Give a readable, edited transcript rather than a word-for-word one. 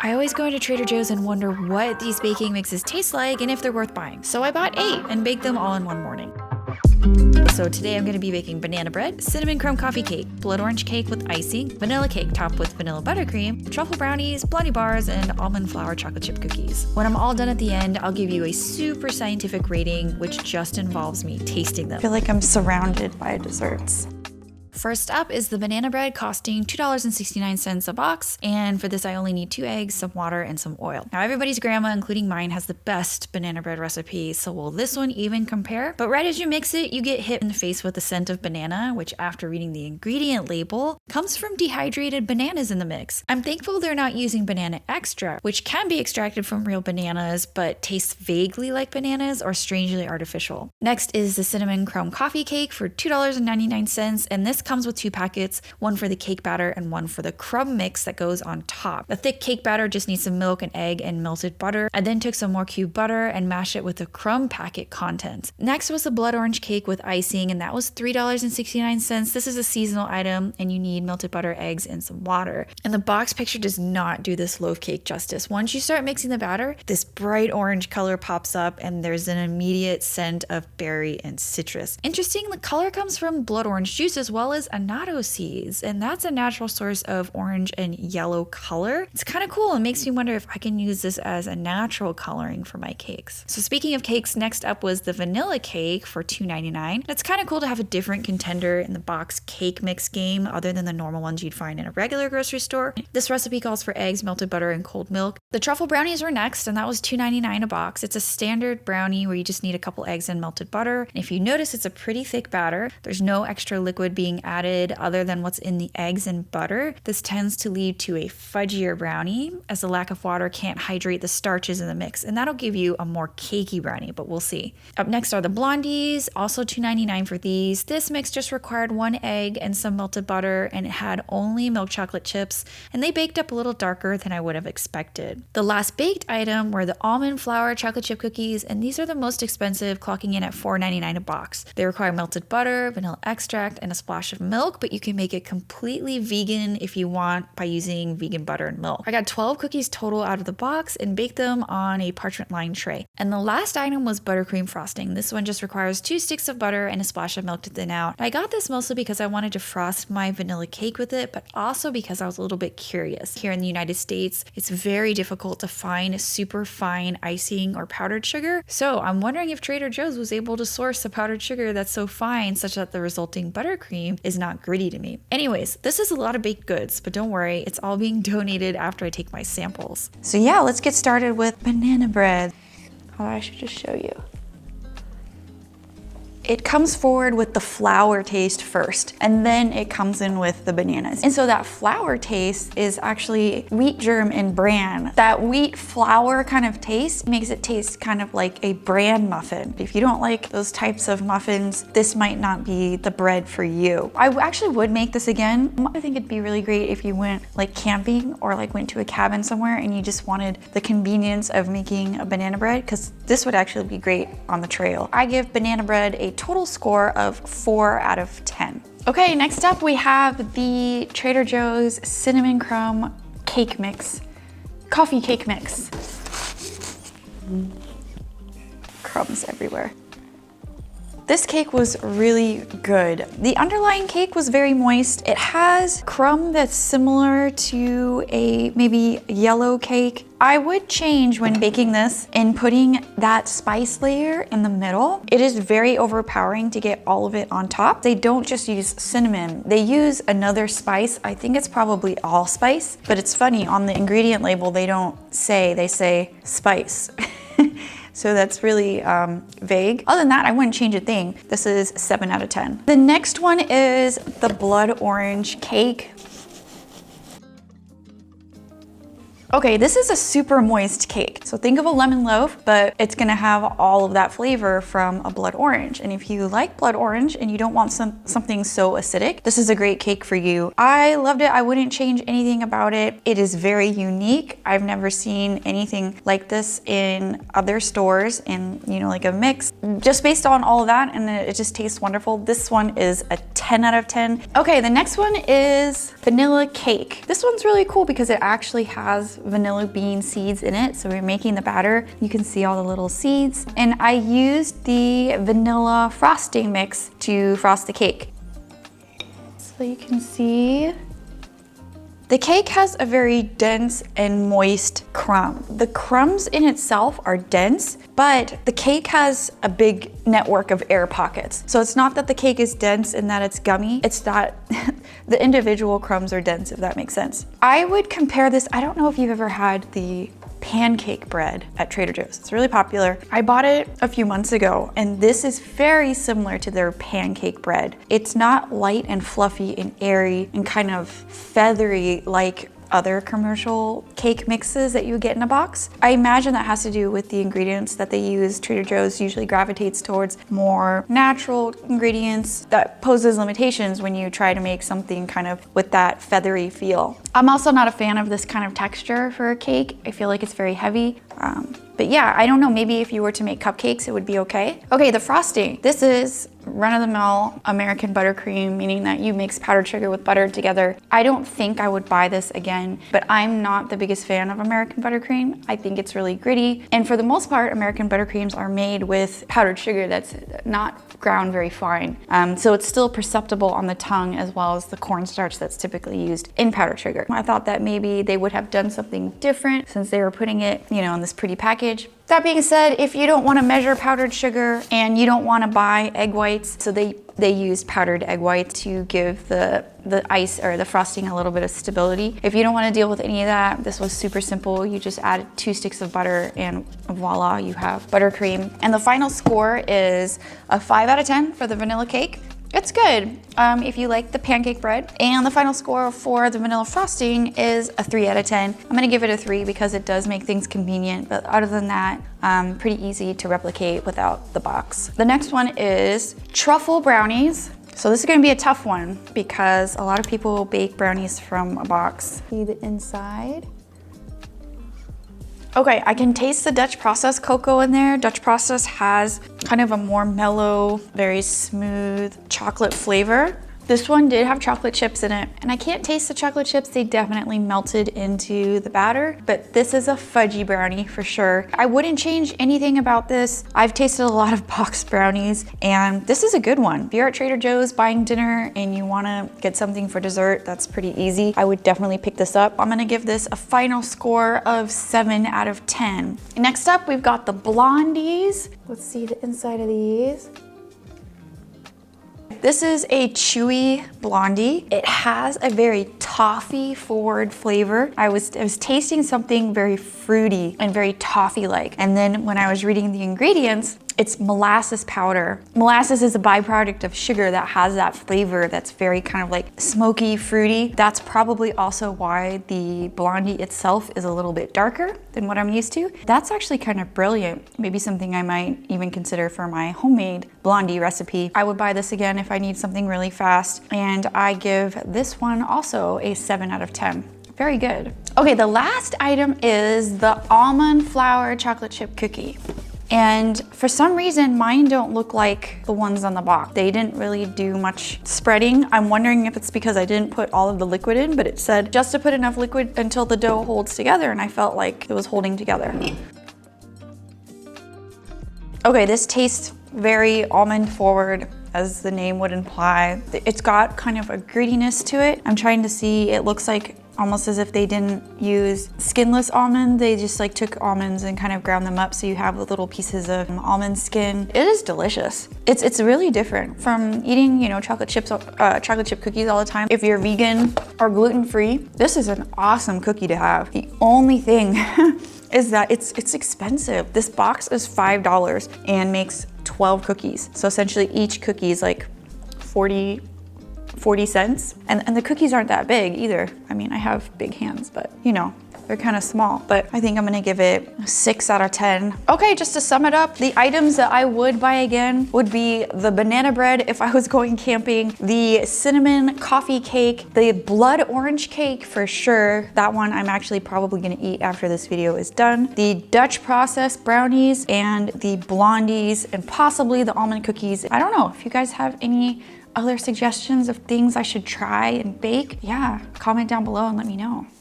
I always go into Trader Joe's and wonder what these baking mixes taste like and if they're worth buying. So I bought 8 and baked them all in one morning. So today I'm going to be baking banana bread, cinnamon crumb coffee cake, blood orange cake with icing, vanilla cake topped with vanilla buttercream, truffle brownies, Blondie bars, and almond flour chocolate chip cookies. When I'm all done at the end, I'll give you a super scientific rating, which just involves me tasting them. I feel like I'm surrounded by desserts. First up is the banana bread costing $2.69 a box, and for this I only need 2 eggs, some water, and some oil. Now everybody's grandma, including mine, has the best banana bread recipe, so will this one even compare? But right as you mix it, you get hit in the face with the scent of banana, which after reading the ingredient label, comes from dehydrated bananas in the mix. I'm thankful they're not using banana extract, which can be extracted from real bananas, but tastes vaguely like bananas or strangely artificial. Next is the cinnamon crumb coffee cake for $2.99, and this comes with 2 packets, one for the cake batter and one for the crumb mix that goes on top. The thick cake batter just needs some milk, an egg, and melted butter. I then took some more cube butter and mashed it with the crumb packet contents. Next was the blood orange cake with icing, and that was $3.69. This is a seasonal item, and you need melted butter, eggs, and some water. And the box picture does not do this loaf cake justice. Once you start mixing the batter, this bright orange color pops up, and there's an immediate scent of berry and citrus. Interesting, the color comes from blood orange juice as well as annatto seeds, and that's a natural source of orange and yellow color. It's kind of cool. It makes me wonder if I can use this as a natural coloring for my cakes. So speaking of cakes, next up was the vanilla cake for $2.99. It's kind of cool to have a different contender in the box cake mix game other than the normal ones you'd find in a regular grocery store. This recipe calls for eggs, melted butter, and cold milk. The truffle brownies were next, and that was $2.99 a box. It's a standard brownie where you just need a couple eggs and melted butter. And if you notice, it's a pretty thick batter. There's no extra liquid being added other than what's in the eggs and butter. This tends to lead to a fudgier brownie as the lack of water can't hydrate the starches in the mix, and that'll give you a more cakey brownie, but we'll see. Up next are the blondies, also $2.99 for these. This mix just required 1 egg and some melted butter, and it had only milk chocolate chips, and they baked up a little darker than I would have expected. The last baked item were the almond flour chocolate chip cookies, and these are the most expensive, clocking in at $4.99 a box. They require melted butter, vanilla extract, and a splash of milk, but you can make it completely vegan if you want by using vegan butter and milk. I got 12 cookies total out of the box and baked them on a parchment lined tray. And the last item was buttercream frosting. This one just requires 2 sticks of butter and a splash of milk to thin out. I got this mostly because I wanted to frost my vanilla cake with it, but also because I was a little bit curious. Here in the United States, it's very difficult to find super fine icing or powdered sugar. So I'm wondering if Trader Joe's was able to source a powdered sugar that's so fine such that the resulting buttercream is not gritty to me. Anyways, this is a lot of baked goods, but don't worry, it's all being donated after I take my samples. So yeah, let's get started with banana bread. Oh, I should just show you. It comes forward with the flour taste first, and then it comes in with the bananas. And so that flour taste is actually wheat germ and bran. That wheat flour kind of taste makes it taste kind of like a bran muffin. If you don't like those types of muffins, this might not be the bread for you. I actually would make this again. I think it'd be really great if you went like camping or like went to a cabin somewhere and you just wanted the convenience of making a banana bread, because this would actually be great on the trail. I give banana bread a total score of 4 out of 10. Okay, next up we have the Trader Joe's cinnamon crumb cake mix, coffee cake mix. Crumbs everywhere. This cake was really good. The underlying cake was very moist. It has crumb that's similar to a maybe yellow cake. I would change when baking this and putting that spice layer in the middle. It is very overpowering to get all of it on top. They don't just use cinnamon. They use another spice. I think it's probably allspice, but it's funny, on the ingredient label they don't say, they say spice. So that's really vague. Other than that, I wouldn't change a thing. This is 7 out of 10. The next one is the blood orange cake. Okay, this is a super moist cake. So think of a lemon loaf, but it's gonna have all of that flavor from a blood orange. And if you like blood orange and you don't want something so acidic, this is a great cake for you. I loved it. I wouldn't change anything about it. It is very unique. I've never seen anything like this in other stores, in, you know, like a mix. Just based on all of that, and it just tastes wonderful. This one is a 10 out of 10. Okay, the next one is vanilla cake. This one's really cool because it actually has vanilla bean seeds in it. So we're making the batter. You can see all the little seeds. And I used the vanilla frosting mix to frost the cake. So you can see the cake has a very dense and moist crumb. The crumbs in itself are dense, but the cake has a big network of air pockets. So it's not that the cake is dense and that it's gummy, it's that the individual crumbs are dense, if that makes sense. I would compare this, I don't know if you've ever had the pancake bread at Trader Joe's. It's really popular. I bought it a few months ago, and this is very similar to their pancake bread. It's not light and fluffy and airy and kind of feathery like other commercial cake mixes that you would get in a box. I imagine that has to do with the ingredients that they use. Trader Joe's usually gravitates towards more natural ingredients. That poses limitations when you try to make something kind of with that feathery feel. I'm also not a fan of this kind of texture for a cake. I feel like it's very heavy. But yeah, I don't know, maybe if you were to make cupcakes, it would be okay. Okay, the frosting. This is run-of-the-mill American buttercream, meaning that you mix powdered sugar with butter together. I don't think I would buy this again, but I'm not the biggest fan of American buttercream. I think it's really gritty. And for the most part, American buttercreams are made with powdered sugar that's not ground very fine. So it's still perceptible on the tongue, as well as the cornstarch that's typically used in powdered sugar. I thought that maybe they would have done something different since they were putting it, you know, in this pretty package. That being said, if you don't want to measure powdered sugar and you don't want to buy egg whites, so they used powdered egg whites to give the ice or the frosting a little bit of stability. If you don't want to deal with any of that, this was super simple. You just add 2 sticks of butter and voila, you have buttercream. And the final score is a 5 out of 10 for the vanilla cake. It's good if you like the pancake bread. And the final score for the vanilla frosting is a 3 out of 10. I'm gonna give it a 3 because it does make things convenient, but other than that, pretty easy to replicate without the box. The next one is truffle brownies. So this is gonna be a tough one because a lot of people bake brownies from a box. See the inside. Okay, I can taste the Dutch process cocoa in there. Dutch process has kind of a more mellow, very smooth chocolate flavor. This one did have chocolate chips in it, and I can't taste the chocolate chips. They definitely melted into the batter, but this is a fudgy brownie for sure. I wouldn't change anything about this. I've tasted a lot of boxed brownies, and this is a good one. If you're at Trader Joe's buying dinner and you wanna get something for dessert, that's pretty easy. I would definitely pick this up. I'm gonna give this a final score of 7 out of 10. Next up, we've got the Blondies. Let's see the inside of these. This is a chewy Blondie. It has a very toffee forward flavor. I was tasting something very fruity and very toffee-like. And then when I was reading the ingredients, it's molasses powder. Molasses is a byproduct of sugar that has that flavor that's very kind of like smoky, fruity. That's probably also why the Blondie itself is a little bit darker than what I'm used to. That's actually kind of brilliant. Maybe something I might even consider for my homemade Blondie recipe. I would buy this again if I need something really fast. And I give this one also a 7 out of 10. Very good. Okay, the last item is the almond flour chocolate chip cookie. And for some reason, mine don't look like the ones on the box. They didn't really do much spreading. I'm wondering if it's because I didn't put all of the liquid in, but it said just to put enough liquid until the dough holds together, and I felt like it was holding together. Okay, this tastes very almond forward, as the name would imply. It's got kind of a grittiness to it. I'm trying to see, it looks like almost as if they didn't use skinless almond. They just like took almonds and kind of ground them up so you have the little pieces of almond skin. It is delicious. It's really different from eating, you know, chocolate chip cookies all the time. If you're vegan or gluten-free, this is an awesome cookie to have. The only thing is that it's expensive. This box is $5 and makes 12 cookies. So essentially each cookie is like 40 cents. And the cookies aren't that big either. I mean, I have big hands, but you know, they're kind of small. But I think I'm gonna give it a 6 out of 10. Okay, just to sum it up, the items that I would buy again would be the banana bread if I was going camping, the cinnamon coffee cake, the blood orange cake for sure. That one I'm actually probably gonna eat after this video is done. The Dutch process brownies and the Blondies and possibly the almond cookies. I don't know if you guys have any other suggestions of things I should try and bake. Yeah, comment down below and let me know.